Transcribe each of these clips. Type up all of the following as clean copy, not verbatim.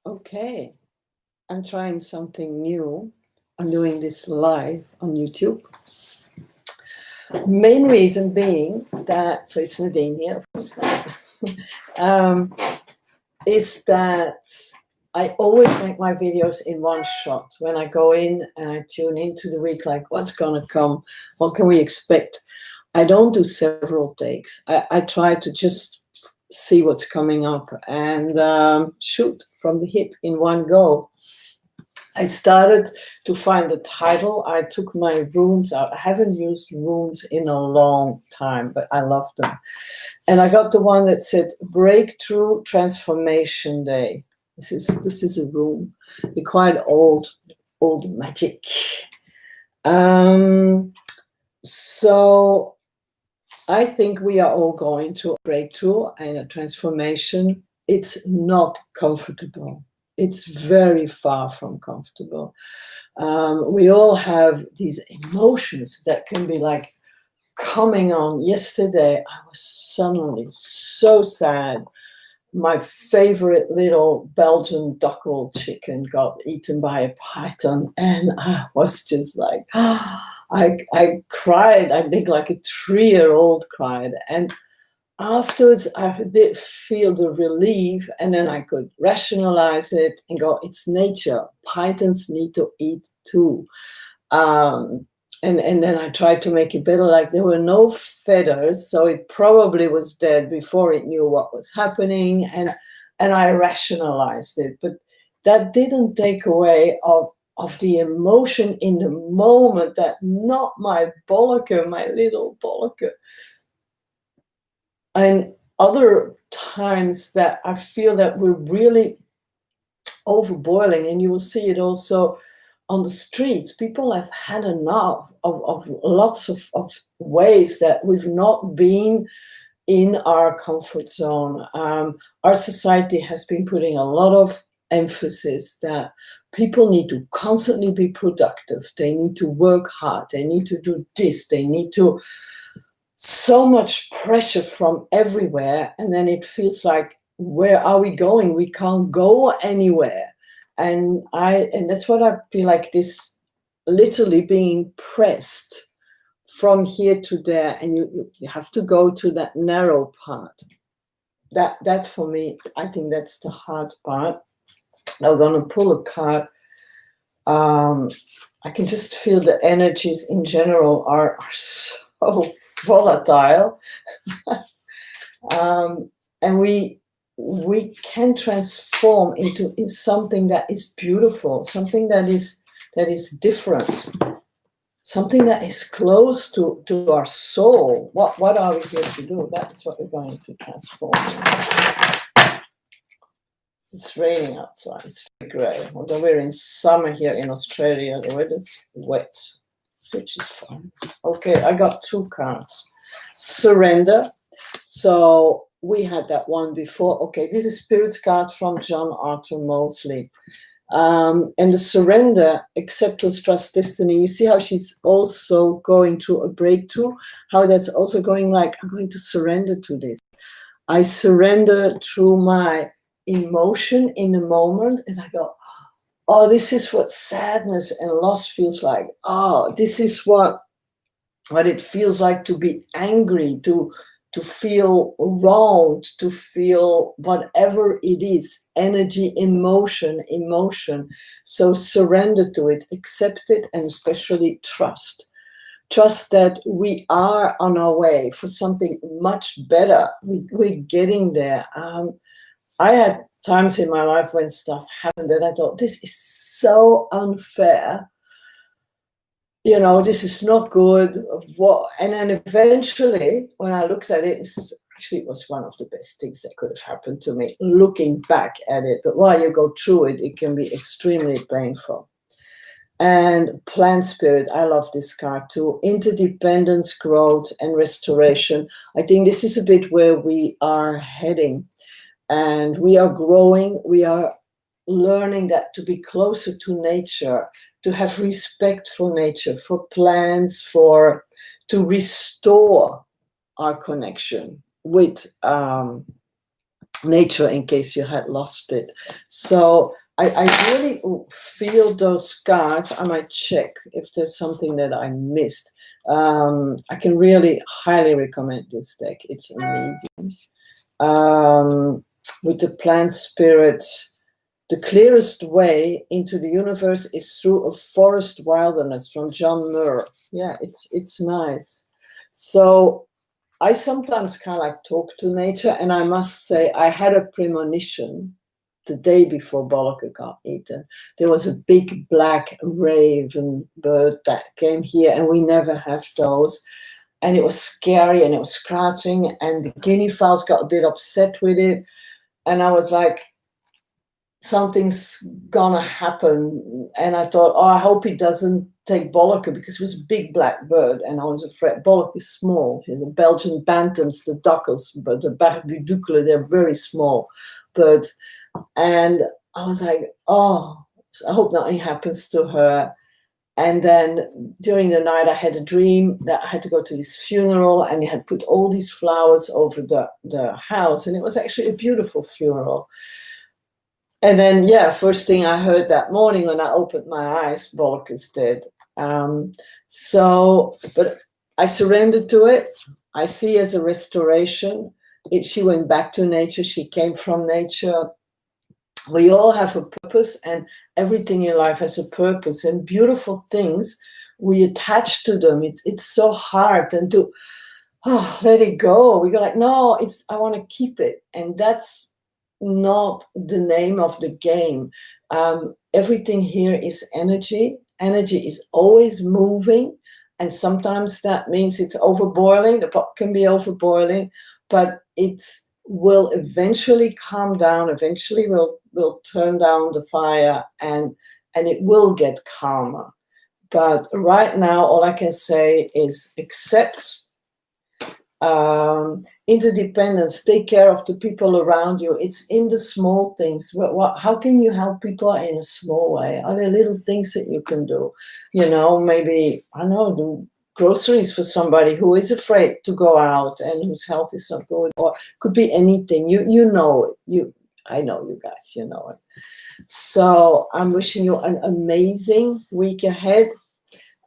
Okay, I'm trying something new. I'm doing this live on YouTube. Main reason being that, so it's Nadine here, of course, um, is that I always make my videos in one shot. When I go in and I tune into the week, like what's gonna come, what can we expect? I don't do several takes. I try to just see what's coming up and shoot from the hip in one go. I started to find the title. I took my runes out. I haven't used runes in a long time, but I love them. And I got the one that said Breakthrough Transformation Day. This is a rune. They're quite old magic. So I think we are all going through a breakthrough and a transformation. It's not comfortable. It's very far from comfortable. We all have these emotions that can be like coming on. Yesterday, I was suddenly so sad. My favorite little Belgian duckle chicken got eaten by a python, and I was just like, I cried. I think like a 3-year-old cried, and afterwards I did feel the relief, and then I could rationalize it and go, it's nature. Pythons need to eat too. And then I tried to make it better, like there were no feathers, so it probably was dead before it knew what was happening, and I rationalized it. But that didn't take away of the emotion in the moment that not my bollocker, my little bollocker. And other times that I feel that we're really overboiling, and you will see it also on the streets. People have had enough of lots of ways that we've not been in our comfort zone. Our society has been putting a lot of emphasis that people need to constantly be productive. They need to work hard. They need to do this. They need to, so much pressure from everywhere. And then it feels like, where are we going? We can't go anywhere. And that's what I feel like, this literally being pressed from here to there, and you have to go to that narrow part. That for me, I think that's the hard part. I'm gonna pull a card. I can just feel the energies in general are so volatile. And we can transform into something that is beautiful, something that is different, something that is close to our soul. What are we here to do? That's what we're going to transform. It's raining outside. It's very grey. Although we're in summer here in Australia, the weather's wet, which is fun. Okay, I got 2 cards. Surrender. So we had that one before. Okay, this is Spirit's card from John Arthur Mosley. And the surrender, acceptance, trust, destiny. You see how she's also going through a breakthrough, how that's also going like, I'm going to surrender to this. I surrender through my emotion in the moment, and I go, oh, this is what sadness and loss feels like. Oh, this is what it feels like to be angry, to feel wronged, to feel whatever it is, energy, emotion. So surrender to it, accept it, and especially trust that we are on our way for something much better. We're getting there. I had times in my life when stuff happened and I thought, this is so unfair. This is not good. And then eventually, when I looked at it, it was one of the best things that could have happened to me, looking back at it. But while you go through it, it can be extremely painful. And plant spirit, I love this card too. Interdependence, growth, and restoration. I think this is a bit where we are heading. And we are growing. We are learning that to be closer to nature, to have respect for nature, for plants, to restore our connection with nature, in case you had lost it. So I really feel those cards. I might check if there's something that I missed. I can really highly recommend this deck. It's amazing. With the plant spirit, the clearest way into the universe is through a forest wilderness, from John Muir. Yeah, it's nice. So I sometimes kind of like talk to nature, and I must say I had a premonition the day before Bollocker got eaten. There was a big black raven bird that came here, and we never have those. And it was scary, and it was scratching, and the guinea fowls got a bit upset with it. And I was like, something's gonna happen. And I thought, oh, I hope he doesn't take Bollocker, because it was a big black bird, and I was afraid. Bollocker is small. The Belgian bantams, the duckels, but the barbuducle, they're very small birds. And I was like, oh, I hope nothing happens to her. And then during the night, I had a dream that I had to go to this funeral, and he had put all these flowers over the house, and it was actually a beautiful funeral. And then, yeah, first thing I heard that morning when I opened my eyes, Bollock is dead. But I surrendered to it. I see it as a restoration. She went back to nature. She came from nature. We all have a purpose, and everything in life has a purpose. And beautiful things, we attach to them. It's so hard, and to let it go. We go like, no, I want to keep it, and that's not the name of the game. Everything here is energy. Energy is always moving, and sometimes that means it's overboiling. The pot can be overboiling, but it will eventually calm down. Eventually, we'll turn down the fire, and it will get calmer. But right now, all I can say is accept. Interdependence, take care of the people around you. It's in the small things. How can you help people in a small way? Are there little things that you can do? Maybe, I don't know, do groceries for somebody who is afraid to go out and whose health is not good, or could be anything. You know it. I know you guys, you know it. So I'm wishing you an amazing week ahead.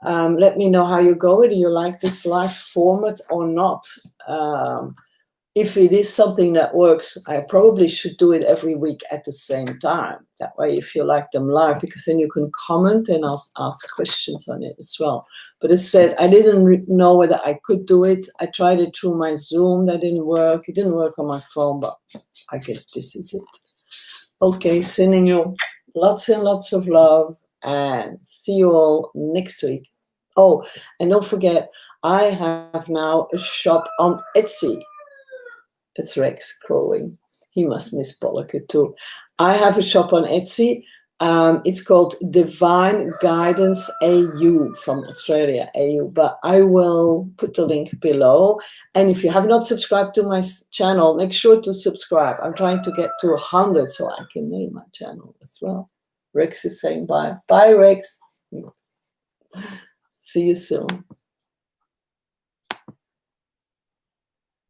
Let me know how you go. Do you like this live format or not? If it is something that works, I probably should do it every week at the same time. That way, if you like them live, because then you can comment and ask questions on it as well. But it said, I didn't know whether I could do it. I tried it through my Zoom. That didn't work. It didn't work on my phone, but I guess this is it. Okay, sending you lots and lots of love, and see you all next week. Oh, and don't forget, I have now a shop on Etsy. It's Rex crowing. He must miss Bollocker too. I have a shop on Etsy. It's called Divine Guidance AU from Australia, AU. But I will put the link below. And if you have not subscribed to my channel, make sure to subscribe. I'm trying to get to 100 so I can name my channel as well. Rex is saying bye. Bye, Rex. See you soon.